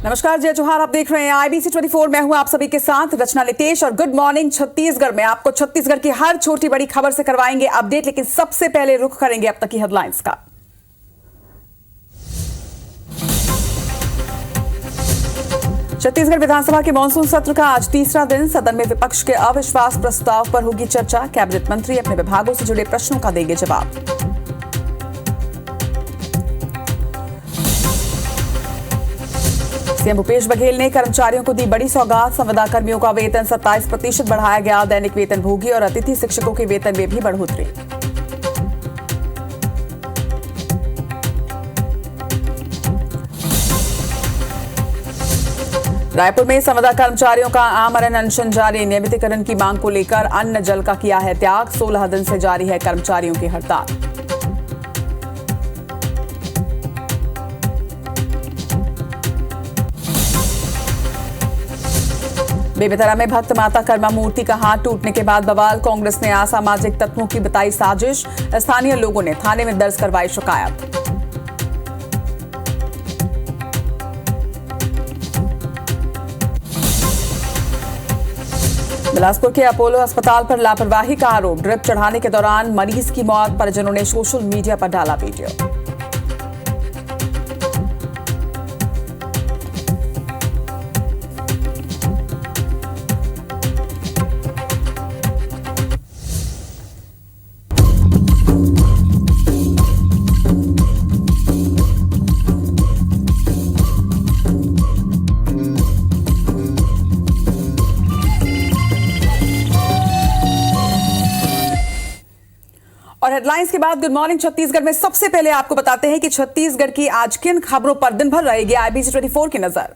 नमस्कार, जय जोहार। आप देख रहे हैं IBC 24। मैं हूं आप सभी के साथ रचना लितेश और गुड मॉर्निंग छत्तीसगढ़ में आपको छत्तीसगढ़ की हर छोटी बड़ी खबर से करवाएंगे अपडेट। लेकिन सबसे पहले रुख करेंगे अब तक की हेडलाइंस का। छत्तीसगढ़ विधानसभा के मानसून सत्र का आज तीसरा दिन। सदन में विपक्ष के अविश्वास प्रस्ताव पर होगी चर्चा। कैबिनेट मंत्री अपने विभागों से जुड़े प्रश्नों का देंगे जवाब। सीएम भूपेश बघेल ने कर्मचारियों को दी बड़ी सौगात। संविदा कर्मियों का वेतन 27% बढ़ाया गया। दैनिक वेतनभोगी और अतिथि शिक्षकों के वेतन में भी बढ़ोतरी। रायपुर में संविदा कर्मचारियों का आमरण अनशन जारी। नियमितीकरण की मांग को लेकर अन्न जल का किया है त्याग। 16 दिन से जारी है कर्मचारियों की हड़ताल। बेमेतरा में भक्त माता कर्मा मूर्ति का हाथ टूटने के बाद बवाल। कांग्रेस ने असामाजिक तत्वों की बताई साजिश। स्थानीय लोगों ने थाने में दर्ज करवाई शिकायत। बिलासपुर के अपोलो अस्पताल पर लापरवाही का आरोप। ड्रिप चढ़ाने के दौरान मरीज की मौत। परिजनों ने सोशल मीडिया पर डाला वीडियो। और हेडलाइंस के बाद गुड मॉर्निंग छत्तीसगढ़ में सबसे पहले आपको बताते हैं कि छत्तीसगढ़ की आज किन खबरों पर दिन भर रहेगी IBC 24 की नजर।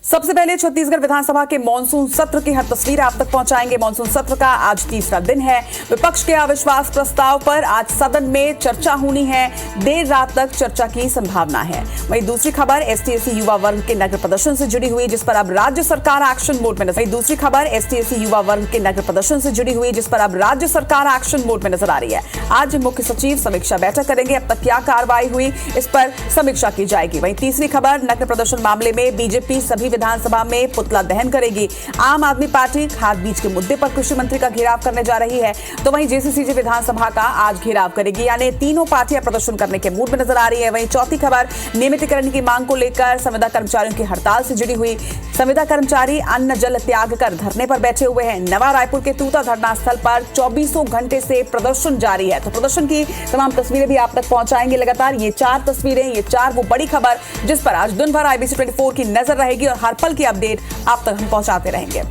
सबसे पहले छत्तीसगढ़ विधानसभा के मानसून सत्र की हर तस्वीर आप तक पहुंचाएंगे। मानसून सत्र का आज तीसरा दिन है। विपक्ष के अविश्वास प्रस्ताव पर आज सदन में चर्चा होनी है। देर रात तक चर्चा की संभावना है। वहीं दूसरी खबर ST/SC युवा वर्ग के नगर प्रदर्शन से जुड़ी हुई, जिस पर अब राज्य सरकार एक्शन मोड में नजर। दूसरी खबर ST/SC युवा वर्ग के नगर प्रदर्शन से जुड़ी हुई, जिस पर अब राज्य सरकार एक्शन मोड में नजर आ रही है। आज मुख्य सचिव समीक्षा बैठक करेंगे। अब तक क्या कार्रवाई हुई, इस पर समीक्षा की जाएगी। वहीं तीसरी खबर नगर प्रदर्शन मामले में बीजेपी सभी विधानसभा में पुतला दहन करेगी। आम आदमी पार्टी खाद बीज के मुद्दे पर कृषि मंत्री का घेराव करने जा रही है, तो वहीं JCCJ विधानसभा का आज घेराव करेगी। यानी तीनों पार्टियां प्रदर्शन करने के मूड में नजर आ रही है। वहीं चौथी खबर नियमितीकरण की मांग को लेकर संविदा कर्मचारियों की हड़ताल से जुड़ी हुई। संविदा कर्मचारी अन्न जल त्याग कर धरने पर बैठे हुए हैं। नवा रायपुर के तूता धरना स्थल पर 24 घंटे से प्रदर्शन जारी है। तो प्रदर्शन की तमाम तस्वीरें भी आप तक पहुंचाएंगे लगातार। ये 4 तस्वीरें, ये 4 वो बड़ी खबर जिस पर आज दिन भर IBC 24 की नजर रहेगी और हर पल की अपडेट आप तक हम पहुंचाते रहेंगे।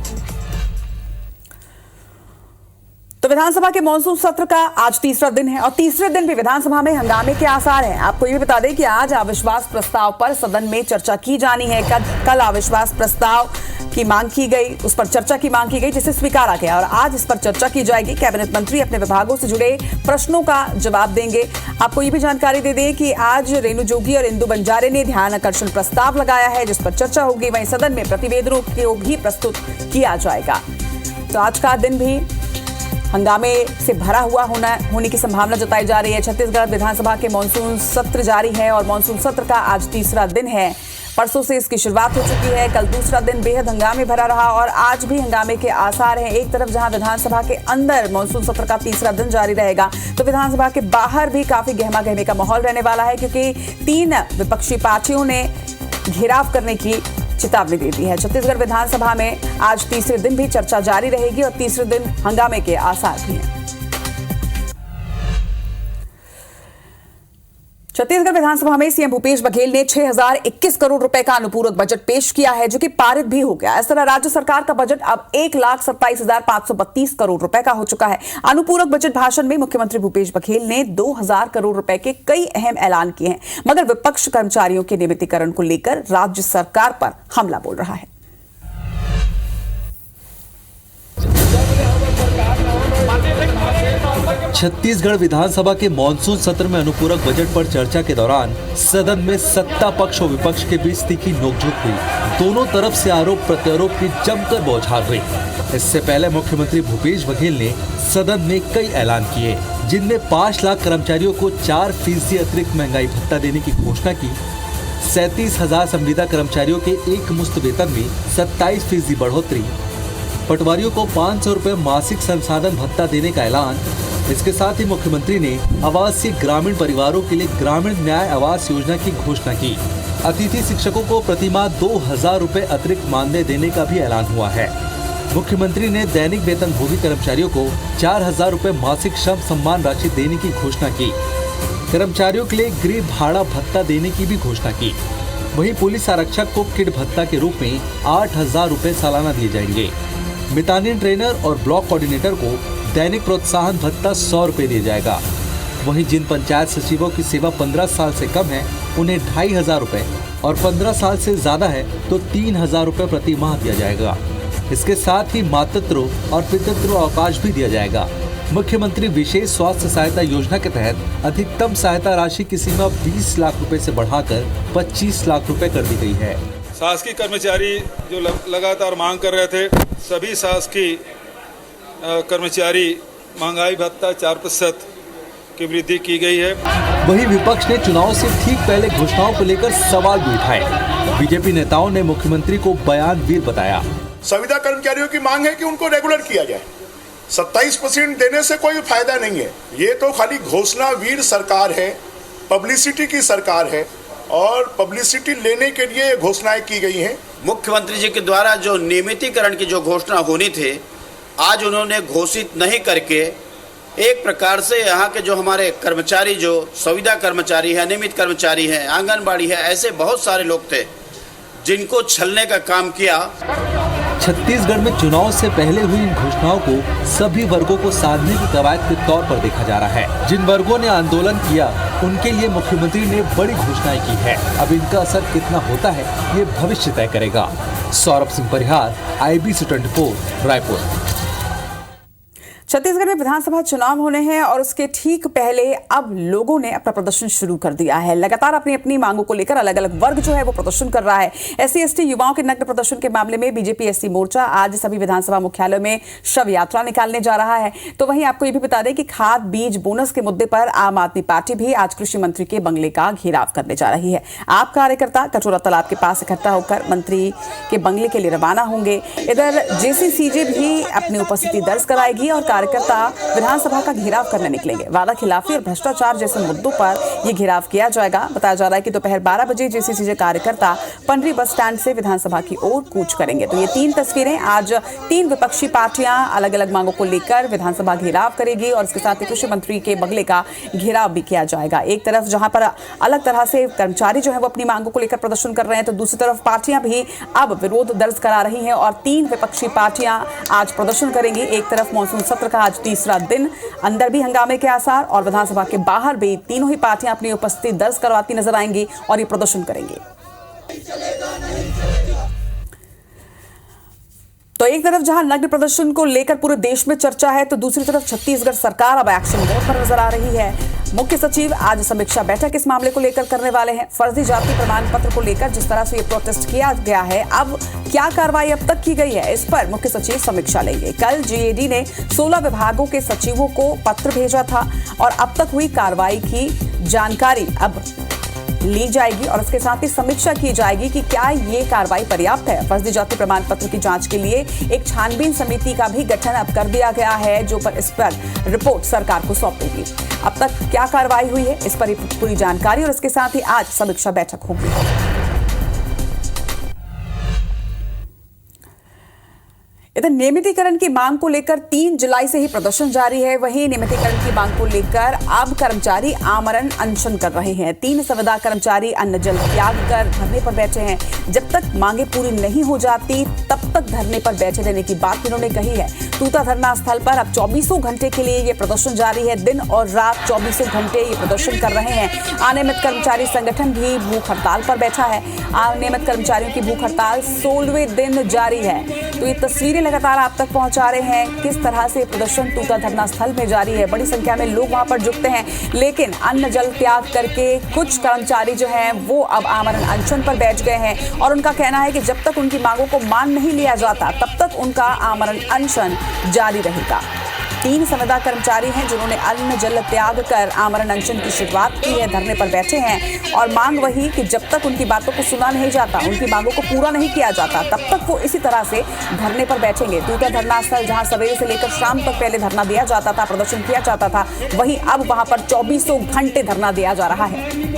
तो विधानसभा के मानसून सत्र का आज तीसरा दिन है और तीसरे दिन भी विधानसभा में हंगामे के आसार हैं। आपको ये भी बता दें कि आज अविश्वास प्रस्ताव पर सदन में चर्चा की जानी है। कल अविश्वास प्रस्ताव की मांग की गई, उस पर चर्चा की मांग की गई, जिसे स्वीकारा गया और आज इस पर चर्चा की जाएगी। कैबिनेट मंत्री अपने विभागों से जुड़े प्रश्नों का जवाब देंगे। आपको ये भी जानकारी दे दें कि आज रेणु जोगी और इंदु बंजारे ने ध्यान आकर्षण प्रस्ताव लगाया है, जिस पर चर्चा होगी। वहीं सदन में प्रतिवेदनों को भी प्रस्तुत किया जाएगा। तो आज का दिन भी हंगामे से भरा हुआ होने की संभावना जताई जा रही है। छत्तीसगढ़ विधानसभा के मानसून सत्र जारी है और मानसून सत्र का आज तीसरा दिन है। परसों से इसकी शुरुआत हो चुकी है। कल दूसरा दिन बेहद हंगामे भरा रहा और आज भी हंगामे के आसार हैं। एक तरफ जहां विधानसभा के अंदर मानसून सत्र का तीसरा दिन जारी रहेगा, तो विधानसभा के बाहर भी काफी गहमा गहमी का माहौल रहने वाला है, क्योंकि 3 विपक्षी पार्टियों ने घेराव करने की चेतावनी दे दी है। छत्तीसगढ़ विधानसभा में आज तीसरे दिन भी चर्चा जारी रहेगी और तीसरे दिन हंगामे के आसार भी हैं। छत्तीसगढ़ विधानसभा में सीएम भूपेश बघेल ने 6021 करोड़ रुपए का अनुपूरक बजट पेश किया है, जो कि पारित भी हो गया। इस तरह राज्य सरकार का बजट अब 1,27,532 करोड़ रुपए का हो चुका है। अनुपूरक बजट भाषण में मुख्यमंत्री भूपेश बघेल ने 2000 करोड़ रुपए के कई अहम ऐलान किए हैं, मगर विपक्ष कर्मचारियों के नियमितीकरण को लेकर राज्य सरकार पर हमला बोल रहा है। छत्तीसगढ़ विधानसभा के मानसून सत्र में अनुपूरक बजट पर चर्चा के दौरान सदन में सत्ता पक्ष और विपक्ष के बीच तीखी नोकझोंक हुई। दोनों तरफ से आरोप प्रत्यारोप की जमकर बौछार हुई। इससे पहले मुख्यमंत्री भूपेश बघेल ने सदन में कई ऐलान किए, जिनमें 5 लाख कर्मचारियों को 4% अतिरिक्त महंगाई भत्ता देने की घोषणा की, 37,000 संविदा कर्मचारियों के एक मुश्त वेतन में 27% बढ़ोतरी, पटवारियों को 500 रुपए मासिक संसाधन भत्ता देने का ऐलान। इसके साथ ही मुख्यमंत्री ने आवासीय ग्रामीण परिवारों के लिए ग्रामीण न्याय आवास योजना की घोषणा की। अतिथि शिक्षकों को प्रतिमाह 2,000 रुपए अतिरिक्त मानदेय देने का भी ऐलान हुआ है। मुख्यमंत्री ने दैनिक वेतनभोगी कर्मचारियों को 4,000 रुपए मासिक श्रम सम्मान राशि देने की घोषणा की। कर्मचारियों के लिए गृह भाड़ा भत्ता देने की भी घोषणा की। वहीं पुलिस आरक्षक को किड भत्ता के रूप में 8,000 रुपए सालाना दिए जाएंगे। मितानिन ट्रेनर और ब्लॉक कोऑर्डिनेटर को दैनिक प्रोत्साहन भत्ता 100 रुपए दिया जाएगा। वहीं जिन पंचायत सचिवों की सेवा 15 साल से कम है उन्हें 2,500 रुपए और 15 साल से ज्यादा है तो 3,000 रुपए प्रति माह दिया जाएगा। इसके साथ ही मातृत्व और पितृत्व अवकाश भी दिया जाएगा। मुख्यमंत्री विशेष स्वास्थ्य सहायता योजना के तहत अधिकतम सहायता राशि की सीमा 20 लाख रुपए से बढ़ाकर 25 लाख रुपए कर दी गई है। शासकीय कर्मचारी जो लगातार मांग कर रहे थे, सभी शासकीय कर्मचारी महंगाई भत्ता 4% की वृद्धि की गई है। वहीं विपक्ष ने चुनाव से ठीक पहले घोषणाओं को लेकर सवाल भी उठाए। बीजेपी नेताओं ने मुख्यमंत्री को बयानवीर बताया। संविदा कर्मचारियों की मांग है कि उनको रेगुलर किया जाए। 27% देने से कोई फायदा नहीं है। ये तो खाली घोषणावीर सरकार है, पब्लिसिटी की सरकार है और पब्लिसिटी लेने के लिए ये घोषणाएं की गई हैं। मुख्यमंत्री जी के द्वारा जो नियमितीकरण की जो घोषणा होनी थी, आज उन्होंने घोषित नहीं करके एक प्रकार से यहाँ के जो हमारे कर्मचारी, जो संविदा कर्मचारी है, नियमित कर्मचारी हैं, आंगनबाड़ी है, ऐसे बहुत सारे लोग थे जिनको छलने का काम किया। छत्तीसगढ़ में चुनाव से पहले हुई इन घोषणाओं को सभी वर्गों को साधने की कवायद के तौर पर देखा जा रहा है। जिन वर्गों ने आंदोलन किया उनके लिए मुख्यमंत्री ने बड़ी घोषणाएं की है। अब इनका असर कितना होता है ये भविष्य तय करेगा। सौरभ सिंह परिहार, IBC 24, रायपुर। छत्तीसगढ़ में विधानसभा चुनाव होने हैं और उसके ठीक पहले अब लोगों ने अपना प्रदर्शन शुरू कर दिया है। लगातार अपनी अपनी मांगों को लेकर अलग अलग वर्ग जो है वो प्रदर्शन कर रहा है। SC/ST युवाओं के नग्न प्रदर्शन के मामले में बीजेपी SC मोर्चा आज सभी विधानसभा मुख्यालयों में शव यात्रा निकालने जा रहा है। तो वहीं आपको ये भी बता दें कि खाद बीज बोनस के मुद्दे पर आम आदमी पार्टी भी आज कृषि मंत्री के बंगले का घेराव करने जा रही है। आप कार्यकर्ता कटोरा तालाब के पास इकट्ठा होकर मंत्री के बंगले के लिए रवाना होंगे। इधर JCCJ भी अपनी उपस्थिति दर्ज कराएगी और कार्यकर्ता विधानसभा का घेराव करने निकलेंगे। वादा खिलाफी और भ्रष्टाचार जैसे मुद्दों पर यह घेराव किया जाएगा। बताया जा रहा है कि दोपहर 12 बजे JCCJ कार्यकर्ता पंडरी बस स्टैंड से विधानसभा की ओर कूच करेंगे। तो ये 3 तस्वीरें आज 3 विपक्षी पार्टियां अलग अलग मांगों को लेकर विधानसभा घेराव करेगी और इसके साथ ही कृषि मंत्री के बंगले का घेराव भी किया जाएगा। एक तरफ जहां पर अलग तरह से कर्मचारी जो है वो अपनी मांगों को लेकर प्रदर्शन कर रहे हैं, तो दूसरी तरफ पार्टियां भी अब विरोध दर्ज करा रही हैं और 3 विपक्षी पार्टियां आज प्रदर्शन करेंगी। एक तरफ मानसून सत्र का आज तीसरा दिन, अंदर भी हंगामे के आसार और विधानसभा के बाहर भी तीनों ही पार्टियां अपनी उपस्थिति दर्ज करवाती नजर आएंगी और ये प्रदर्शन करेंगी। तो एक तरफ जहां नग्न प्रदर्शन को लेकर पूरे देश में चर्चा है, तो दूसरी तरफ छत्तीसगढ़ सरकार अब एक्शन मोड पर नजर आ रही है। मुख्य सचिव आज समीक्षा बैठक इस मामले को लेकर करने वाले हैं। फर्जी जाति प्रमाण पत्र को लेकर जिस तरह से ये प्रोटेस्ट किया गया है, अब क्या कार्रवाई अब तक की गई है, इस पर मुख्य सचिव समीक्षा लेंगे। कल GAD ने 16 विभागों के सचिवों को पत्र भेजा था और अब तक हुई कार्रवाई की जानकारी अब ली जाएगी और इसके साथ ही समीक्षा की जाएगी कि क्या ये कार्रवाई पर्याप्त है। फर्जी जाति प्रमाण पत्र की जांच के लिए एक छानबीन समिति का भी गठन अब कर दिया गया है, जो पर इस पर रिपोर्ट सरकार को सौंपेगी। अब तक क्या कार्रवाई हुई है, इस पर पूरी जानकारी और इसके साथ ही आज समीक्षा बैठक होगी। इधर नियमितीकरण की मांग को लेकर 3 जुलाई से ही प्रदर्शन जारी है। वहीं नियमितीकरण की मांग को लेकर अब कर्मचारी आमरण अनशन कर रहे हैं। 3 संविदा कर्मचारी अन्न जल त्याग कर धरने पर बैठे हैं। जब तक मांगे पूरी नहीं हो जाती तब तक धरने पर बैठे रहने की बात इन्होंने कही है। तूता धरना स्थल पर अब 24 घंटे के लिए ये प्रदर्शन जारी है। दिन और रात 24 घंटे ये प्रदर्शन कर रहे हैं। अनियमित कर्मचारी संगठन भी भूख हड़ताल पर बैठा है। अनियमित कर्मचारियों की भूख हड़ताल 16वें दिन जारी है। तो ये तस्वीरें लगातार आप तक पहुंचा रहे हैं किस तरह से प्रदर्शन तूता धरना स्थल में जारी है। बड़ी संख्या में लोग वहां पर जुटते हैं, लेकिन अन्न जल त्याग करके कुछ कर्मचारी जो हैं वो अब आमरण अनशन पर बैठ गए हैं और उनका कहना है कि जब तक उनकी मांगों को मान नहीं लिया जाता तब तक उनका आमरण अनशन जारी रहेगा। 3 संविदा कर्मचारी हैं जिन्होंने अन्न जल त्याग कर आमरण अनशन की शुरुआत की है, धरने पर बैठे हैं और मांग वही कि जब तक उनकी बातों को सुना नहीं जाता, उनकी मांगों को पूरा नहीं किया जाता, तब तक वो इसी तरह से धरने पर बैठेंगे। दूसरा धरना स्थल जहां सवेरे से लेकर शाम तक पहले धरना दिया जाता था, प्रदर्शन किया जाता था, वहीं अब वहां पर 24 घंटे धरना दिया जा रहा है।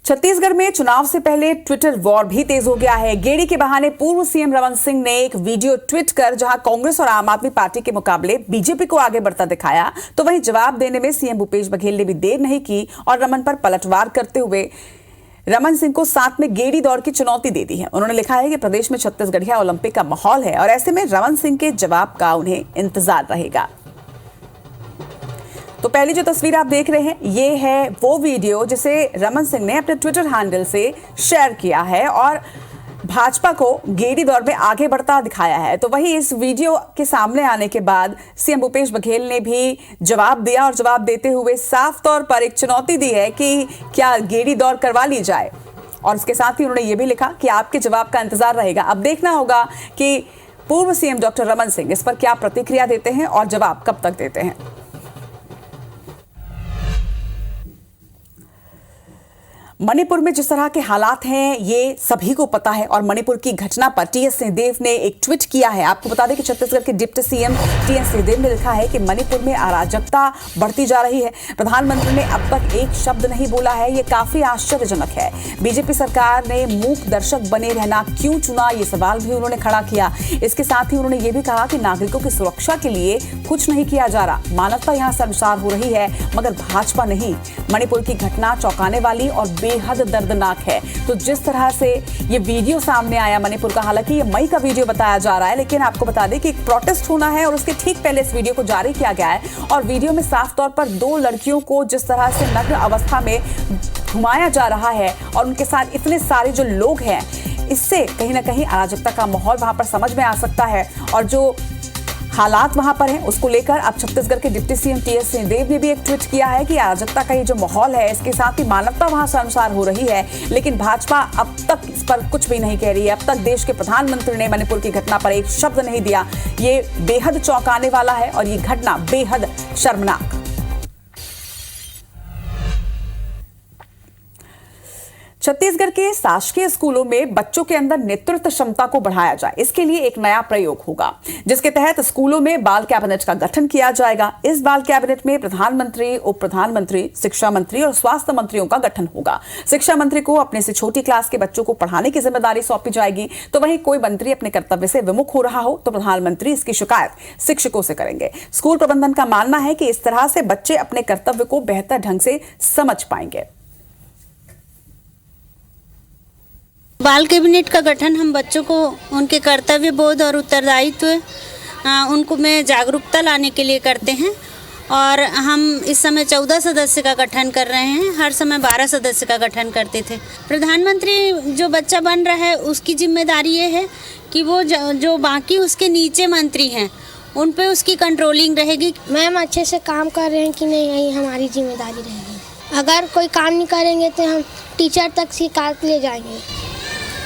छत्तीसगढ़ में चुनाव से पहले ट्विटर वॉर भी तेज हो गया है। गेड़ी के बहाने पूर्व सीएम रमन सिंह ने एक वीडियो ट्वीट कर जहां कांग्रेस और आम आदमी पार्टी के मुकाबले बीजेपी को आगे बढ़ता दिखाया, तो वहीं जवाब देने में सीएम भूपेश बघेल ने भी देर नहीं की और रमन पर पलटवार करते हुए रमन सिंह को साथ में गेड़ी दौड़ की चुनौती दे दी है। उन्होंने लिखा है कि प्रदेश में छत्तीसगढ़िया ओलंपिक का माहौल है और ऐसे में रमन सिंह के जवाब का उन्हें इंतजार रहेगा। तो पहली जो तस्वीर आप देख रहे हैं, ये है वो वीडियो जिसे रमन सिंह ने अपने ट्विटर हैंडल से शेयर किया है और भाजपा को गेड़ी दौड़ में आगे बढ़ता दिखाया है। तो वही इस वीडियो के सामने आने के बाद सीएम भूपेश बघेल ने भी जवाब दिया और जवाब देते हुए साफ तौर पर एक चुनौती दी है कि क्या गेड़ी दौड़ करवा ली जाए और उसके साथ ही उन्होंने ये भी लिखा कि आपके जवाब का इंतजार रहेगा। अब देखना होगा कि पूर्व सीएम डॉक्टर रमन सिंह इस पर क्या प्रतिक्रिया देते हैं और जवाब कब तक देते हैं। मणिपुर में जिस तरह के हालात हैं ये सभी को पता है और मणिपुर की घटना पर टीएस सिंहदेव ने एक ट्वीट किया है। आपको बता दें कि छत्तीसगढ़ के डिप्टी सीएम टीएस सिंहदेव ने लिखा है कि मणिपुर में अराजकता बढ़ती जा रही है। प्रधानमंत्री ने अब तक एक शब्द नहीं बोला है, ये काफी आश्चर्यजनक है। बीजेपी सरकार ने मूक दर्शक बने रहना क्यों चुना, ये सवाल भी उन्होंने खड़ा किया। इसके साथ ही उन्होंने ये भी कहा कि नागरिकों की सुरक्षा के लिए कुछ नहीं किया जा रहा, मानवता यहाँ शर्मसार हो रही है मगर भाजपा नहीं। मणिपुर की घटना चौंकाने वाली और बेहद दर्दनाक है। तो जिस तरह से ये वीडियो सामने आया मणिपुर का, हालांकि ये मई का वीडियो बताया जा रहा है, लेकिन आपको बता दें कि एक प्रोटेस्ट होना है और उसके ठीक पहले इस वीडियो को जारी किया गया है और वीडियो में साफ तौर पर 2 लड़कियों को जिस तरह से नग्न अवस्था में घुमाया जा रहा है और उनके साथ इतने सारे जो लोग हैं, इससे कहीं ना कहीं अराजकता का माहौल वहां पर समझ में आ सकता है। और जो हालात वहां पर हैं उसको लेकर अब छत्तीसगढ़ के डिप्टी सीएम टीएस सिंहदेव ने भी एक ट्वीट किया है कि अराजकता का ये जो माहौल है इसके साथ ही मानवता वहां शर्मसार हो रही है, लेकिन भाजपा अब तक इस पर कुछ भी नहीं कह रही है। अब तक देश के प्रधानमंत्री ने मणिपुर की घटना पर एक शब्द नहीं दिया। ये बेहद चौंकाने वाला है और ये घटना बेहद शर्मनाक। छत्तीसगढ़ के शासकीय स्कूलों में बच्चों के अंदर नेतृत्व क्षमता को बढ़ाया जाए, इसके लिए एक नया प्रयोग होगा जिसके तहत स्कूलों में बाल कैबिनेट का गठन किया जाएगा। इस बाल कैबिनेट में प्रधानमंत्री, उप प्रधानमंत्री, शिक्षा मंत्री और स्वास्थ्य मंत्रियों का गठन होगा। शिक्षा मंत्री को अपने से छोटी क्लास के बच्चों को पढ़ाने की जिम्मेदारी सौंपी जाएगी। तो वहीं कोई मंत्री अपने कर्तव्य से विमुख हो रहा हो तो प्रधानमंत्री इसकी शिकायत शिक्षकों से करेंगे। स्कूल प्रबंधन का मानना है कि इस तरह से बच्चे अपने कर्तव्य को बेहतर ढंग से समझ पाएंगे। बाल कैबिनेट का गठन हम बच्चों को उनके कर्तव्य बोध और उत्तरदायित्व उनको में जागरूकता लाने के लिए करते हैं और हम इस समय 14 सदस्य का गठन कर रहे हैं। हर समय 12 सदस्य का गठन करते थे। प्रधानमंत्री जो बच्चा बन रहा है उसकी जिम्मेदारी ये है कि वो जो बाकी उसके नीचे मंत्री हैं उन पे उसकी कंट्रोलिंग रहेगी। मैम अच्छे से काम कर रहे हैं कि नहीं, यही हमारी जिम्मेदारी रहेगी। अगर कोई काम नहीं करेंगे तो हम टीचर तक शिकायत ले जाएंगे।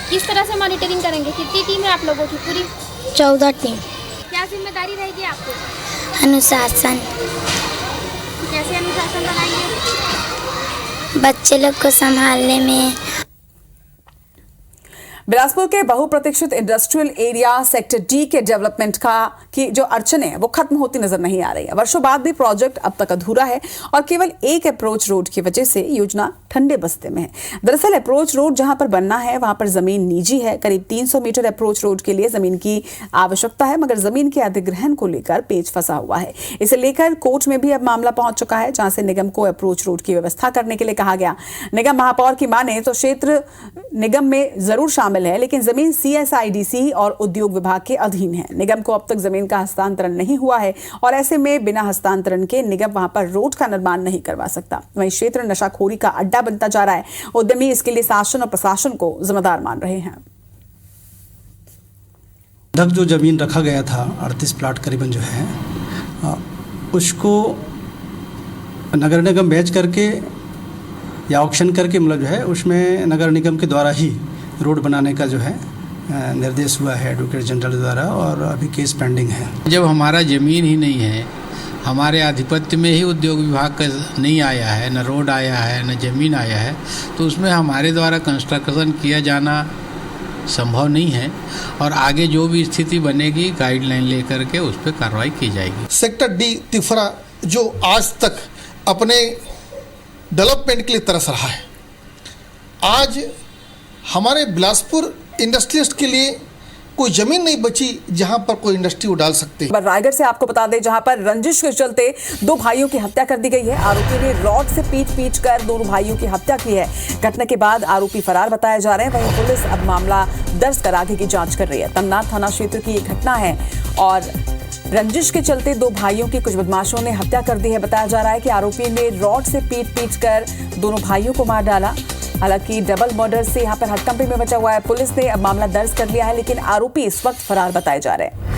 किस तरह से मॉनिटरिंग करेंगे? कितनी टीम है आप लोगों की? पूरी 14 टीम। क्या जिम्मेदारी रहेगी आपको? अनुशासन। कैसे अनुशासन बनाएंगे? बच्चे लोग को संभालने में। बिलासपुर के बहुप्रतीक्षित इंडस्ट्रियल एरिया सेक्टर डी के डेवलपमेंट की जो अड़चने हैं वो खत्म होती नजर नहीं आ रही है। वर्षों बाद भी प्रोजेक्ट अब तक अधूरा है और केवल एक अप्रोच रोड की वजह से योजना ठंडे बस्ते में है। दरअसल अप्रोच रोड जहां पर बनना है वहां पर जमीन निजी है। करीब 300 मीटर अप्रोच रोड के लिए जमीन की आवश्यकता है, मगर जमीन के अधिग्रहण को लेकर पेच फंसा हुआ है। इसे लेकर कोर्ट में भी अब मामला पहुंच चुका है, जहां से निगम को अप्रोच रोड की व्यवस्था करने के लिए कहा गया। निगम महापौर की माने तो क्षेत्र निगम में जरूर शामिल है, लेकिन जमीन सीएसआईडीसी और उद्योग विभाग के अधीन है। निगम को अब तक जमीन का हस्तांतरण नहीं हुआ है और ऐसे में बिना हस्तांतरण के निगम वहां पर रोड का निर्माण नहीं करवा सकता। वहीं क्षेत्र नशाखोरी का अड्डा बनता जा रहा है। उद्यमी इसके लिए शासन और प्रशासन को जिम्मेदार मान रहे हैं। जो जमीन रखा गया था 38 प्लाट करीबन जो है उसको नगर निगम बेच करके या ऑक्शन करके मतलब जो है उसमें नगर निगम के द्वारा ही रोड बनाने का जो है निर्देश हुआ है एडवोकेट जनरल द्वारा और अभी केस पेंडिंग है। जब हमारा ज़मीन ही नहीं है, हमारे आधिपत्य में ही उद्योग विभाग का नहीं आया है, न रोड आया है, न ज़मीन आया है, तो उसमें हमारे द्वारा कंस्ट्रक्शन किया जाना संभव नहीं है और आगे जो भी स्थिति बनेगी गाइडलाइन लेकर के उस पर कार्रवाई की जाएगी। सेक्टर डी तिफरा जो आज तक अपने डेवलपमेंट के लिए तरस रहा है, आज हमारे बिलासपुर इंडस्ट्रियलिस्ट के लिए कोई जमीन नहीं बची जहां पर कोई इंडस्ट्री वो डाल सकते हैं। रायगढ़ से आपको बता दें, जहां पर रंजिश के चलते दो भाइयों की हत्या कर दी गई है। आरोपी ने रॉड से पीट कर दोनों भाइयों की हत्या की है। घटना के बाद आरोपी फरार बताए जा रहे हैं। वहीं पुलिस अब मामला दर्ज कर आगे की जांच कर रही है। तमनार थाना क्षेत्र की एक घटना है और रंजिश के चलते दो भाइयों की कुछ बदमाशों ने हत्या कर दी है। बताया जा रहा है कि आरोपी ने रॉड से पीट कर दोनों भाइयों को मार डाला। हालांकि डबल मर्डर से यहां पर हड़कंप में बचा हुआ है। पुलिस ने अब मामला दर्ज कर लिया है, लेकिन आरोपी इस वक्त फरार बताए जा रहे हैं।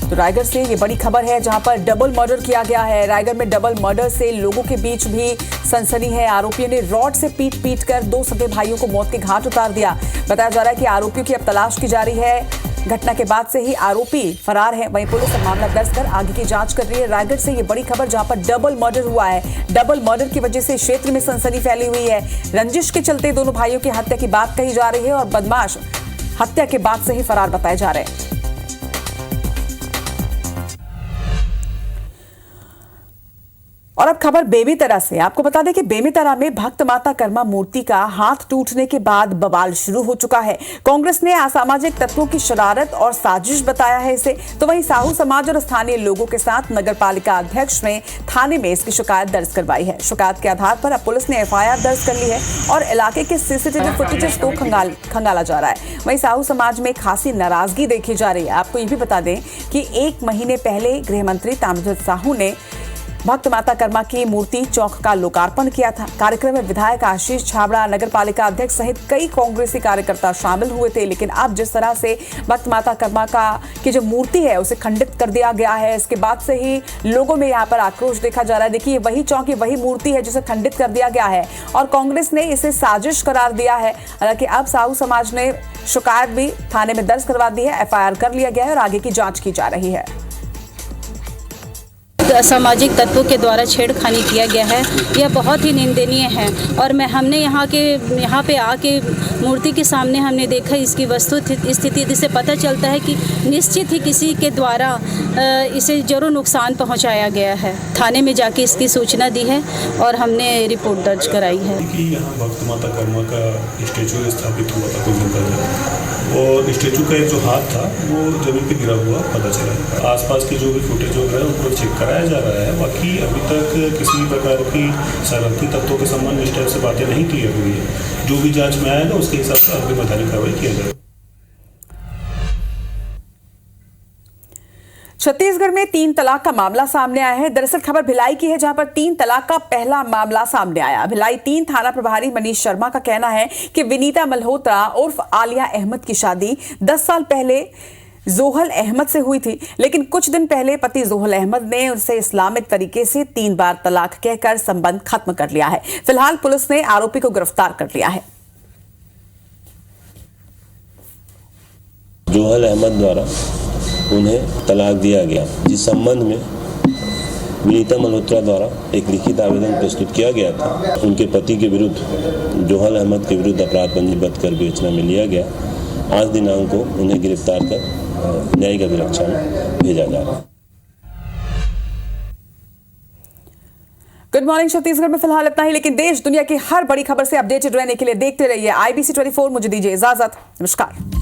तो रायगढ़ से ये बड़ी खबर है, जहां पर डबल मर्डर किया गया है। रायगढ़ में डबल मर्डर से लोगों के बीच भी सनसनी है। आरोपियों ने रॉड से पीट कर दो सगे भाइयों को मौत के घाट उतार दिया। बताया जा रहा है कि आरोपियों की अब तलाश की जा रही है। घटना के बाद से ही आरोपी फरार है। वहीं पुलिस अब मामला दर्ज कर आगे की जांच कर रही है। रायगढ़ से ये बड़ी खबर, जहां पर डबल मर्डर हुआ है। डबल मर्डर की वजह से क्षेत्र में सनसनी फैली हुई है। रंजिश के चलते दोनों भाइयों की हत्या की बात कही जा रही है और बदमाश हत्या के बाद से ही फरार बताए जा रहे हैं। और अब खबर बेमेतरा से। आपको बता दें कि बेमेतरा में भक्त माता कर्मा मूर्ति का हाथ टूटने के बाद बवाल शुरू हो चुका है। कांग्रेस ने असामाजिक तत्वों की शरारत और साजिश बताया है इसे। तो वहीं साहू समाज और स्थानीय लोगों के साथ नगरपालिका अध्यक्ष ने थाने में इसकी शिकायत दर्ज करवाई है। शिकायत के आधार पर अब पुलिस ने एफआईआर दर्ज कर ली है और इलाके के सीसीटीवी फुटेजेस को खंगाला जा रहा है। वहीं साहू समाज में खासी नाराजगी देखी जा रही है। आपको ये भी बता दें कि 1 महीने पहले गृह मंत्री ताम्रध्वज साहू ने भक्त माता कर्मा की मूर्ति चौक का लोकार्पण किया था। कार्यक्रम में विधायक आशीष छाबड़ा, नगरपालिका अध्यक्ष सहित कई कांग्रेसी कार्यकर्ता शामिल हुए थे। लेकिन अब जिस तरह से भक्त माता कर्मा की जो मूर्ति है उसे खंडित कर दिया गया है, इसके बाद से ही लोगों में यहाँ पर आक्रोश देखा जा रहा है। देखिए, वही चौक, वही मूर्ति है जिसे खंडित कर दिया गया है और कांग्रेस ने इसे साजिश करार दिया है। हालांकि अब साहू समाज ने शिकायत भी थाने में दर्ज करवा दी है, एफआईआर कर लिया गया है और आगे की जांच की जा रही है। असामाजिक तत्वों के द्वारा छेड़खानी किया गया है, यह बहुत ही निंदनीय है। और हमने यहाँ पे आके मूर्ति के सामने हमने देखा इसकी वस्तु स्थिति, जिससे पता चलता है कि निश्चित ही किसी के द्वारा इसे जरूर नुकसान पहुँचाया गया है। थाने में जाके इसकी सूचना दी है और हमने रिपोर्ट दर्ज कराई है। कि यहाँ भक्त माता कर्मा का स्टेचू स्थापित हुआ था कुछ दिन पहले और स्टेचू का एक जो हाथ था वो जमीन पे गिरा हुआ पता चला। आसपास के जो भी फुटेज वगैरह उनको चेक कराया जा रहा है। बाकी अभी तक किसी भी प्रकार की शरारती तत्वों के संबंध में इस टाइप से बातें नहीं क्लियर हुई है। जो भी जांच में आएगा उसके हिसाब से आगे वैधानिक कार्रवाई किया जाएगा। छत्तीसगढ़ में 3 तलाक का मामला सामने आया है। दरअसल खबर भिलाई की है, जहां पर 3 तलाक का पहला मामला सामने आया। भिलाई 3 थाना प्रभारी मनीष शर्मा का कहना है कि विनीता मल्होत्रा उर्फ आलिया अहमद की शादी 10 साल पहले जोहल अहमद से हुई थी, लेकिन कुछ दिन पहले पति जोहल अहमद ने उनसे इस्लामिक तरीके से 3 बार तलाक कहकर संबंध खत्म कर लिया है। फिलहाल पुलिस ने आरोपी को गिरफ्तार कर लिया है। जोहल अहमद द्वारा उन्हें तलाक दिया गया, जिस संबंध में विनीता मल्होत्रा द्वारा एक लिखित आवेदन प्रस्तुत किया गया था। उनके पति के विरुद्ध जोहल अहमद के विरुद्ध अपराध पंजीबद्ध कर विवेचना में लिया गया। आज दिनांक को उन्हें गिरफ्तार कर न्यायिक अभिरक्षा में भेजा जा रहा है। गुड मॉर्निंग छत्तीसगढ़ में फिलहाल इतना ही, लेकिन देश दुनिया की हर बड़ी खबर से अपडेटेड रहने के लिए देखते रहिए IBC 24। मुझे दीजिए इजाजत, नमस्कार।